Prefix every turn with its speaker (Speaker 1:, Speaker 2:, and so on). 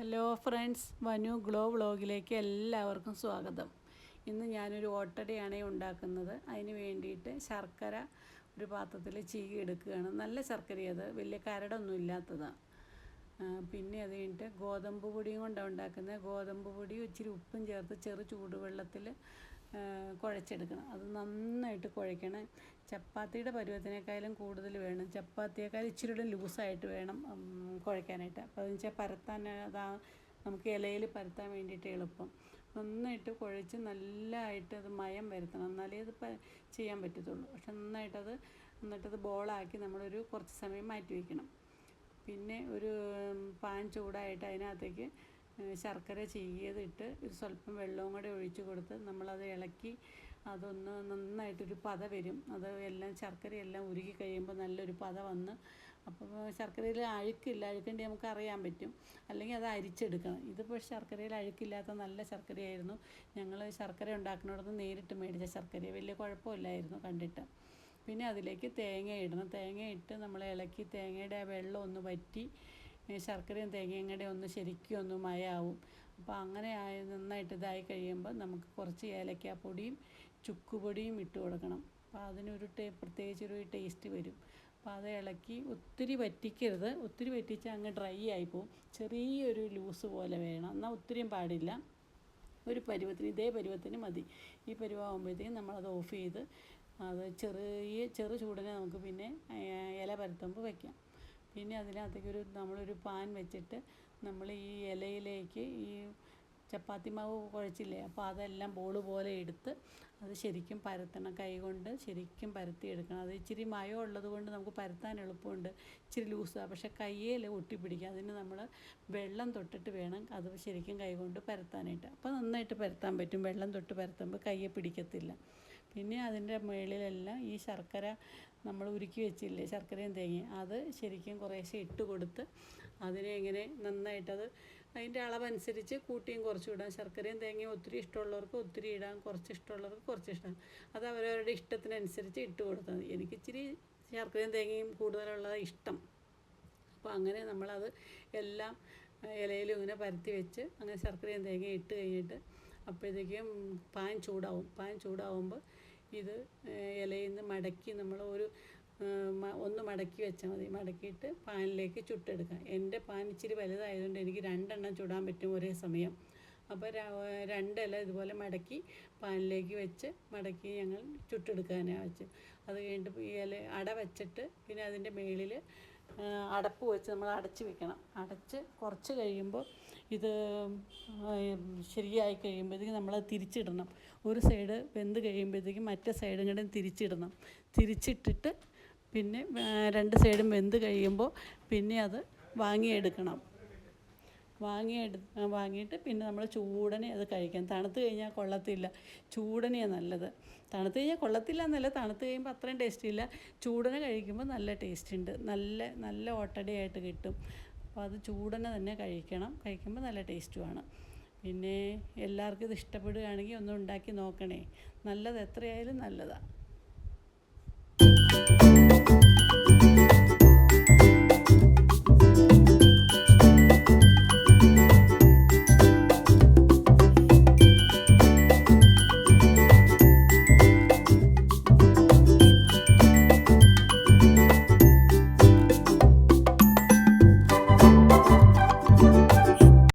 Speaker 1: Hello friends, വനു glow വ്ളോഗിലേക്ക് എല്ലാവർക്കും സ്വാഗതം. ഇന്ന് ഞാനൊരു ഓട്ടടയാണ് ഉണ്ടാക്കുന്നത്. അതിന് വേണ്ടിയിട്ട് ശർക്കര ഒരു പാത്രത്തിൽ ചീകി എടുക്കുകയാണ്. നല്ല ശർക്കരയത്, വലിയ കരടൊന്നും ഇല്ലാത്തതാണ്. പിന്നെ അത് കഴിഞ്ഞിട്ട് ഗോതമ്പ് പൊടിയും കൊണ്ടാണ് ഉണ്ടാക്കുന്നത്. ഗോതമ്പ് പൊടി ഇച്ചിരി ഉപ്പും ചേർത്ത് ചെറു ചൂടുവെള്ളത്തിൽ കുഴച്ചെടുക്കണം. അത് നന്നായിട്ട് കുഴയ്ക്കണം. ചപ്പാത്തിയുടെ പരുവത്തിനേക്കാളും കൂടുതൽ വേണം. ചപ്പാത്തിയേക്കാൾ ഇച്ചിരി കൂടെ ലൂസായിട്ട് വേണം കുഴയ്ക്കാനായിട്ട്. അപ്പോൾ അതെന്ന് വെച്ചാൽ പരത്താൻ നമുക്ക് ഇലയിൽ പരത്താൻ വേണ്ടിയിട്ട് എളുപ്പം. നന്നായിട്ട് കുഴച്ച് നല്ലതായിട്ട് അത് മയം വരുത്തണം, എന്നാലേ അത് ചെയ്യാൻ പറ്റത്തുള്ളൂ. പക്ഷെ എന്നിട്ടത് ബോളാക്കി നമ്മളൊരു കുറച്ച് സമയം മാറ്റി വയ്ക്കണം. പിന്നെ ഒരു പാൻ ചൂടായിട്ട് അതിനകത്തേക്ക് ശർക്കര ചീകിയതിട്ട് ഒരു സ്വല്പം വെള്ളവും കൂടെ ഒഴിച്ച് കൊടുത്ത് നമ്മളത് ഇളക്കി അതൊന്ന് നന്നായിട്ടൊരു പത വരും. അത് എല്ലാം ശർക്കരയെല്ലാം ഉരുകി കഴിയുമ്പോൾ നല്ലൊരു പത വന്ന്, അപ്പോൾ ശർക്കരയിൽ അഴുക്കുണ്ടെങ്കിൽ നമുക്ക് അറിയാൻ പറ്റും. അല്ലെങ്കിൽ അത് അരിച്ചെടുക്കണം. ഇതിപ്പോൾ ശർക്കരയിൽ അഴുക്കില്ലാത്ത നല്ല ശർക്കരയായിരുന്നു. ഞങ്ങൾ ശർക്കര ഉണ്ടാക്കുന്നിടത്ത് നേരിട്ട് മേടിച്ച ശർക്കര, വലിയ കുഴപ്പമില്ലായിരുന്നു കണ്ടിട്ട്. പിന്നെ അതിലേക്ക് തേങ്ങ ഇടണം. തേങ്ങ ഇട്ട് നമ്മൾ ഇളക്കി തേങ്ങയുടെ ആ വെള്ളം ഒന്ന് വറ്റി ശർക്കരയും തേങ്ങയും കൂടെ ശരിക്കും ഒന്ന് മയമാവും. അപ്പോൾ അങ്ങനെ നന്നായിട്ട് ഇതായി കഴിയുമ്പോൾ നമുക്ക് കുറച്ച് ഏലക്കാപ്പൊടിയും ചുക്കുപൊടിയും ഇട്ട് കൊടുക്കണം. അപ്പോൾ അതിനൊരു പ്രത്യേകിച്ചൊരു ടേസ്റ്റ് വരും. അപ്പോൾ അത് ഇളക്കി ഒത്തിരി വറ്റിക്കരുത്. ഒത്തിരി വറ്റിച്ചാൽ അങ്ങ് ഡ്രൈ ആയിപ്പോവും. ചെറിയൊരു ലൂസ് പോലെ വേണം, എന്നാൽ ഒത്തിരിയും പാടില്ല. ഒരു പരുവത്തിന്, ഇതേ പരുവത്തിന് മതി. ഈ പരുവാകുമ്പോഴത്തേക്കും നമ്മളത് ഓഫ് ചെയ്ത് അത് ചെറു ചൂടിനെ നമുക്ക് പിന്നെ ഇല പരത്തുമ്പോൾ വയ്ക്കാം. പിന്നെ അതിനകത്തേക്ക് നമ്മളൊരു പാൻ വെച്ചിട്ട് നമ്മൾ ഈ ഇലയിലേക്ക് ഈ ചപ്പാത്തി മാവ് കുഴച്ചില്ലേ, അപ്പോൾ അതെല്ലാം ബോള് പോലെ എടുത്ത് അത് ശരിക്കും പരത്തണം. കൈ കൊണ്ട് ശരിക്കും പരത്തിയെടുക്കണം. അത് ഇച്ചിരി മയം ഉള്ളത് കൊണ്ട് നമുക്ക് പരത്താൻ എളുപ്പമുണ്ട്. ഇച്ചിരി ലൂസാണ്, പക്ഷേ കയ്യിൽ ഒട്ടിപ്പിടിക്കുക. അതിന് നമ്മൾ വെള്ളം തൊട്ടിട്ട് വേണം അത് ശരിക്കും കൈ കൊണ്ട് പരത്താനായിട്ട്. അപ്പോൾ നന്നായിട്ട് പരത്താൻ പറ്റും. വെള്ളം തൊട്ട് പരത്തുമ്പോൾ കയ്യെ പിടിക്കത്തില്ല. പിന്നെ അതിൻ്റെ മുകളിലെല്ലാം ഈ ശർക്കര നമ്മൾ ഉരുക്കി വെച്ചില്ലേ, ശർക്കരയും തേങ്ങയും, അത് ശരിക്കും കുറേശ്ശെ ഇട്ട് കൊടുത്ത് അതിനെ ഇങ്ങനെ നന്നായിട്ടത് അതിൻ്റെ അളവനുസരിച്ച് കൂട്ടിയും കുറച്ചും ഇടാം. ശർക്കരയും തേങ്ങയും ഒത്തിരി ഇഷ്ടമുള്ളവർക്ക് ഒത്തിരി ഇടാം, കുറച്ച് ഇഷ്ടമുള്ളവർക്ക് കുറച്ച് ഇഷ്ടം. അത് അവരവരുടെ ഇഷ്ടത്തിനനുസരിച്ച് ഇട്ട് കൊടുത്താൽ മതി. എനിക്കിച്ചിരി ശർക്കരയും തേങ്ങയും കൂടുതലുള്ളത് ഇഷ്ടം. അപ്പോൾ അങ്ങനെ നമ്മളത് എല്ലാം ഇലയിലും ഇങ്ങനെ പരത്തി വെച്ച് അങ്ങനെ ശർക്കരയും തേങ്ങയും ഇട്ട് കഴിഞ്ഞിട്ട് അപ്പോഴത്തേക്കും പാൻ ചൂടാവുമ്പോൾ ഇത് ഇലയിൽ നിന്ന് മടക്കി നമ്മൾ ഒന്ന് മടക്കി വെച്ചാൽ മതി. മടക്കിയിട്ട് പാനിലേക്ക് ചുട്ടെടുക്കാം. എൻ്റെ പാൻ ഇച്ചിരി വലുതായതുകൊണ്ട് എനിക്ക് 2 എണ്ണം ചുടാൻ പറ്റും ഒരേ സമയം. അപ്പോൾ 2 ഇല ഇതുപോലെ മടക്കി പാനിലേക്ക് വെച്ച് മടക്കി ഞങ്ങൾ ചുട്ടെടുക്കാനാണ് വെച്ച്. അത് കഴിഞ്ഞിട്ട് ഈ ഇല അട വെച്ചിട്ട് പിന്നെ അതിൻ്റെ മുകളിൽ അടപ്പ് വെച്ച് നമ്മൾ അടച്ച് വെക്കണം. അടച്ച് കുറച്ച് കഴിയുമ്പോൾ ഇത് ശരിയായി കഴിയുമ്പോഴത്തേക്കും നമ്മളത് തിരിച്ചിടണം. ഒരു സൈഡ് വെന്ത് കഴിയുമ്പോഴത്തേക്കും മറ്റേ സൈഡും കൂടെ തിരിച്ചിട്ടിട്ട് പിന്നെ 2 സൈഡും വെന്ത് കഴിയുമ്പോൾ പിന്നെ അത് വാങ്ങിയിട്ട് പിന്നെ നമ്മൾ ചൂടനെ അത് കഴിക്കാം. തണുത്ത് കഴിഞ്ഞാൽ കൊള്ളത്തില്ല. ചൂടനെയാണ് നല്ലത്. തണുത്ത് കഴിഞ്ഞാൽ കൊള്ളത്തില്ല എന്നല്ല, തണുത്ത് കഴിയുമ്പോൾ അത്രയും ടേസ്റ്റ് ഇല്ല. ചൂടനെ കഴിക്കുമ്പോൾ നല്ല ടേസ്റ്റ് ഉണ്ട്. നല്ല ഓട്ടടയായിട്ട് കിട്ടും. അപ്പോൾ അത് ചൂടനെ തന്നെ കഴിക്കുമ്പോൾ നല്ല ടേസ്റ്റുമാണ്. പിന്നെ എല്ലാവർക്കും ഇത് ഇഷ്ടപ്പെടുകയാണെങ്കിൽ ഒന്ന് ഉണ്ടാക്കി നോക്കണേ. നല്ലത്, എത്രയായാലും നല്ലതാണ്.